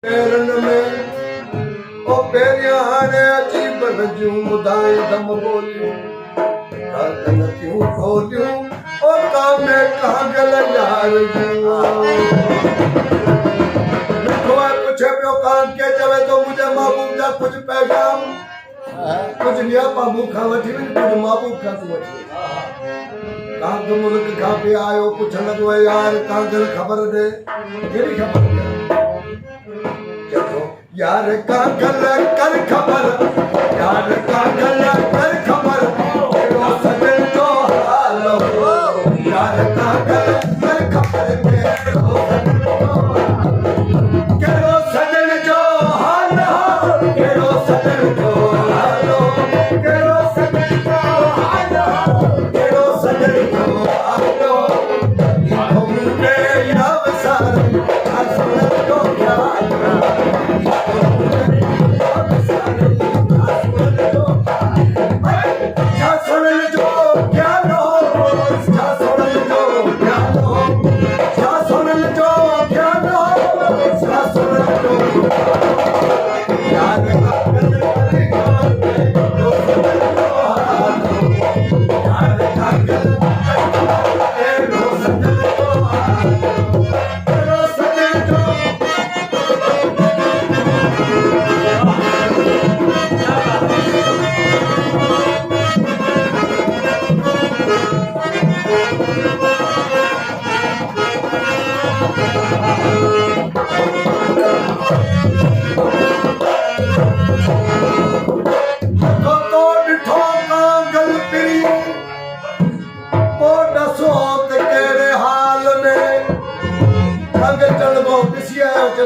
barren में ओ पेरिया ने अजीब रजूं मुदाई दम बोलियूं कागल क्यों खोलियूं ओ कामे कागल यार मिठो है पूछे पियो कान के चवे तो मुझे महबूब जा कुछ पैगाम कुछ लिया बाबू खा वठी कुछ महबूब खा तू वठी काग मुल्क खा पे आयो पुछण लॻो यार कागल ख़बर दे कहिड़ी ख़बर यार कागल कर खबर यार कागल कर खबर केड़ो सजन जो हाल हो यार कागल कर खबर केड़ो सजन जो हाल हो केड़ो सजन जो हाल हो केड़ो सजन जो हाल हो केड़ो सजन जो हाल हो इहो मुंडे याव सार आसमान जो ख्याल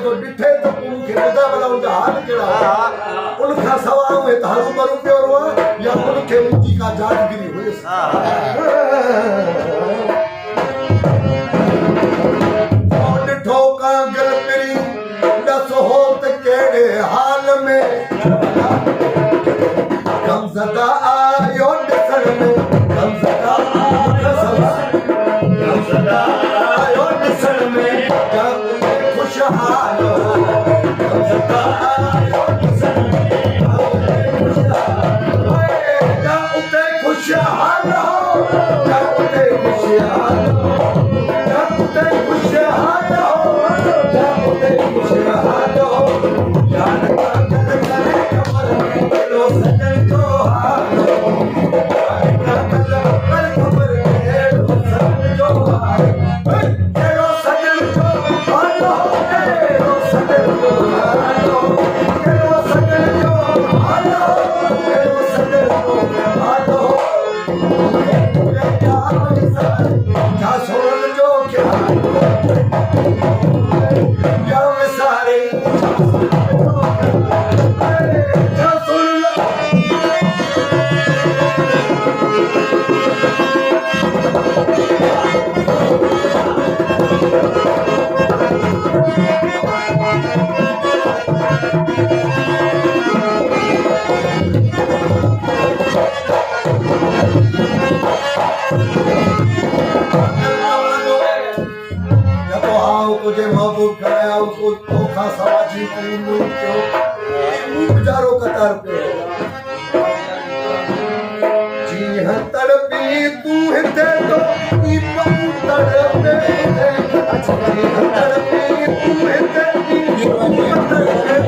तो डिठे तो उनके ॿुधा भला उनका हाल कहिड़ा उनखां सवाइ उहे त हरू भरू पियो रुआ या उनखे मुंहिंजी का जादगिरी हुयसि ॾिठो कांगल पिरी ॾस हो त कहिड़े हाल में गमज़दा आयो ॾिसण में गमज़दा आयो ॾिसण में खुशहाल गमज़दा आयो ॾिसण में उते खुशहाल हो उते खुशहाल उते खुशहाल हो उते खुशहाल हो यार कागल करे खबर केड़ो सजन जो हाल हो कागल करे खबर केड़ो सजन जो हाल केड़ो सजन जो हाल हो केड़ो सजन जो हाल हो केड़ो सजन जो हाल हो केड़ो सजन जो हाल हो जा सोन जो ख्याल या सारे जा सोन मुझे महबूब कराया उसको धोखा सवाजी गुजारो कतार पे जी हाँ तड़पी तू हिते तो ई बहु तड़पे जी हाँ तड़पी तू हिते ई बहु तड़पे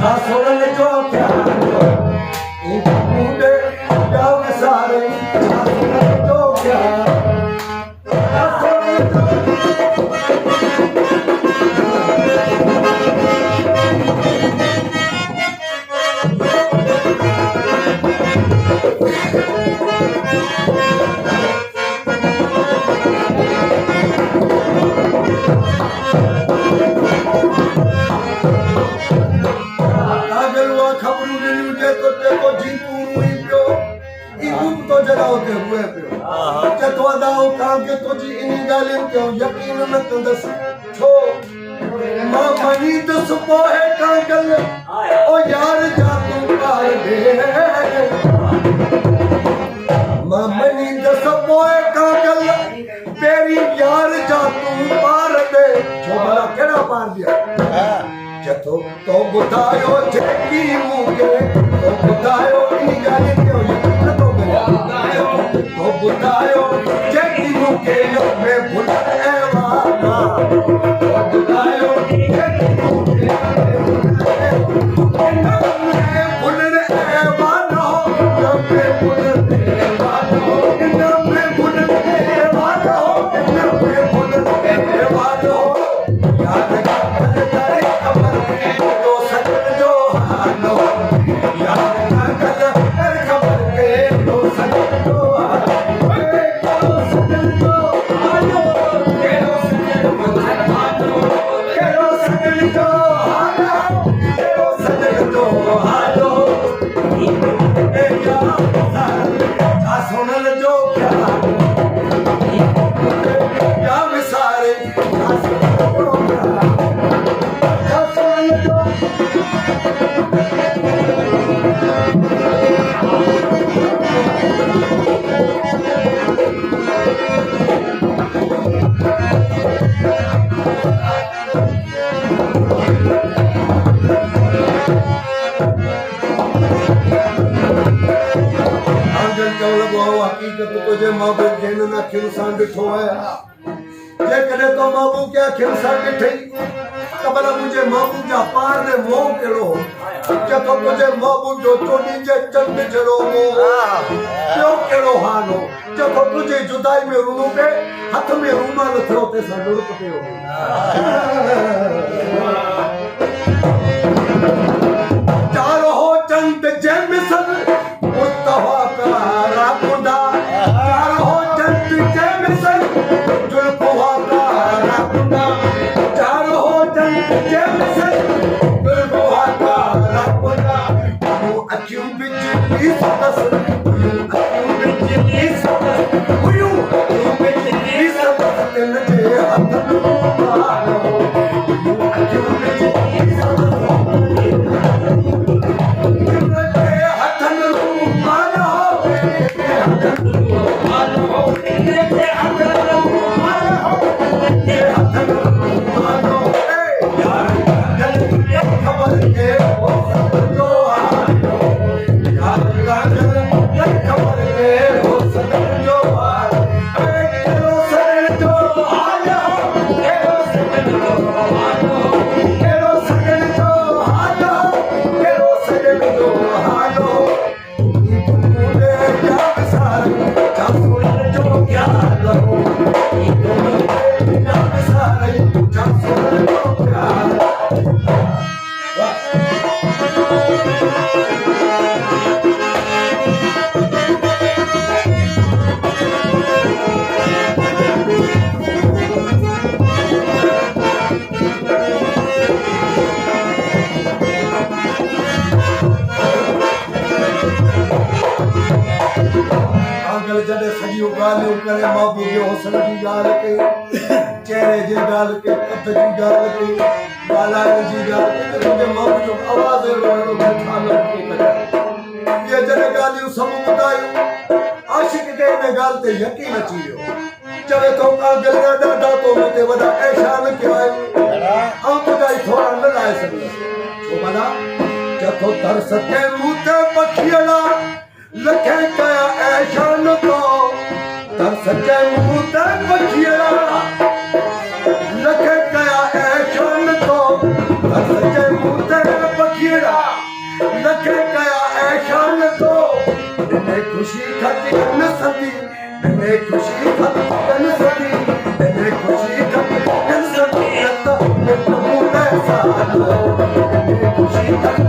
That's what जो क्या मुंडे गाँव सारे जो क्या होते हुए पे तो दाओ काम के तो जी इन गालिन के यकीन न कंदस छो मां मनी तो सुपो है कांगल ओ यार जा तू पार दे मां मनी तो सुपो है कांगल तेरी यार जा तू पार दे छो भला केड़ा पार दिया जतो तो बुधायो जेकी मुके तो बुधायो इन गालिन के यकीन तो तो बुधायो जेकी मुके में भुल एवाना तो बुधायो जेकी मुके भुल एवाना में भुल एवाना में भुल एवाना में भुल एवाना याद कर करे खबर के तो सजन जो हालो याद कर खबर के तो सजन जो तुझे महबूब जेन ना खिलसान दिठो है जे कदे तो महबूब क्या खिलसान दिठई कबला मुझे महबूब जा पार दे मोह केड़ो जे तो तुझे महबूब जो चोटी जे चंद जरो मो क्यों केड़ो हाल हो जे तो तुझे जुदाई में रुनो पे हाथ में रुमाल थो ते सा लुड़क पे हो चारो हो चंद जे मिसल मुस्तफा करारा खुदा गालियों करे महबूब जो हुसन जी गाल के चेहरे जी गाल के कद जी गाल के गालान जी गाल के तुझे महबूब जो आवाज रोनो बैठा लड़के करे ये जने गालियों सब बतायो आशिक के ने गाल ते यकीन अची वियो चवे तो का गलना डाडा तो मते वडा एहसान कयो हम बुधाई थोड़ा न लाए सके छो भला जथो तरस के मुते पखियला लखे कया एहसान तो तरस के मुते पखियला लखे कया एहसान तो तरस के मुते पखियला खुशी खटी न सदी मैंने खुशी खटी न सदी मैंने खुशी खटी न सदी प्रभु ने साथ मैंने खुशी खटी